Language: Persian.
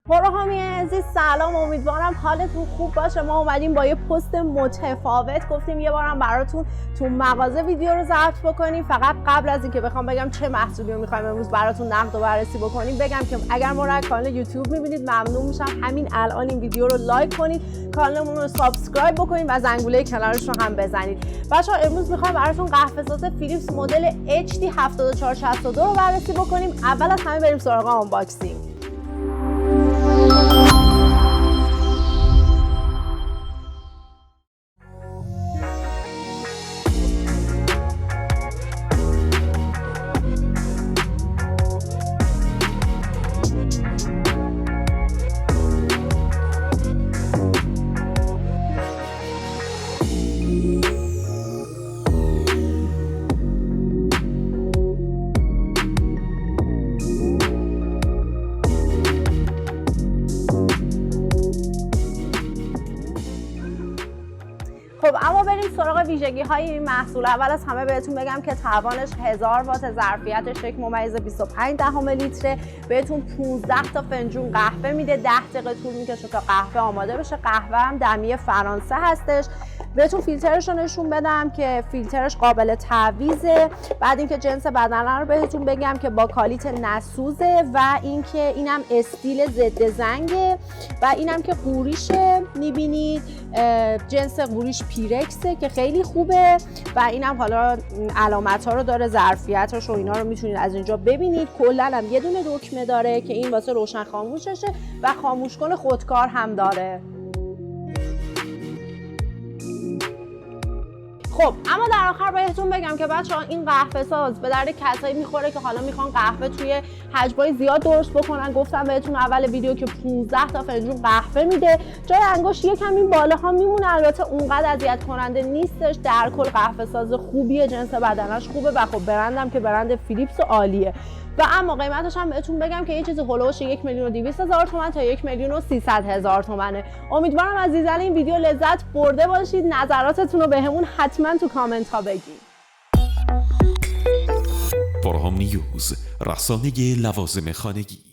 پروهامی عزیز سلام، امیدوارم حالتون خوب باشه. ما اومدیم با یه پست متفاوت، گفتیم یه بارم براتون تو مغازه ویدیو رو ضبط بکنیم. فقط قبل از اینکه بخوام بگم چه محصولی رو می‌خوایم امروز براتون نقد و بررسی بکنیم، بگم که اگر ما رو از کانال یوتیوب می‌بینید ممنون میشم همین الان این ویدیو رو لایک کنید، کانالمون رو سابسکرایب بکنید و زنگوله کنارش رو هم بزنید. بچه‌ها امروز می‌خوایم براتون قهوه‌ساز فیلیپس مدل HD 7462 رو بررسی بکنیم. اول از همه بریم سراغ آنباکسینگ. خب اما بریم سراغ ویژگی های این محصول. اول از همه بهتون بگم که توانش 1000 وات، ظرفیتش 1.25 لیتره، بهتون 15 تا فنجون قهوه میده، 10 دقیقه طول میکشه تا قهوه آماده بشه. قهوه هم دمی فرانسه هستش. بهتون فیلترش رو نشون بدم که فیلترش قابل تعویضه. بعد اینکه جنس بدنه رو بهتون بگم که با کالیت نسوزه و اینکه اینم استیل ضد زنگه و اینم که قوریشه میبینید جنس قوریش پیرکسه که خیلی خوبه و اینم حالا علامت ها رو داره، ظرفیتش و اینا رو میتونید از اینجا ببینید. کلا هم یه دونه دکمه داره که این واسه روشن خاموششه و خاموش کن خودکار هم داره. خب اما در آخر بهتون بگم که بچه‌ها این قهوه ساز به درد کسایی میخوره که حالا میخوان قهوه توی حجمای زیاد درست بکنن. گفتم بهتون اول ویدیو که 15 تا فنجون قهوه میده، جای انگشت یکم این بالاها میمونه، البته اونقدر اذیت کننده نیستش. در کل قهوه ساز خوبیه، جنس بدنش خوبه و خب برندم که برند فیلیپس عالیه. و اما قیمتش هم بهتون بگم که یه چیزی هولوش 1,200,000 تومان تا 1,300,000 تومانه. امیدوارم از دیدن این ویدیو لذت برده باشید. نظراتتون رو بهمون حتما تو کامنت ها بگید. پروهام نیوز، رسانه لوازم خانگی.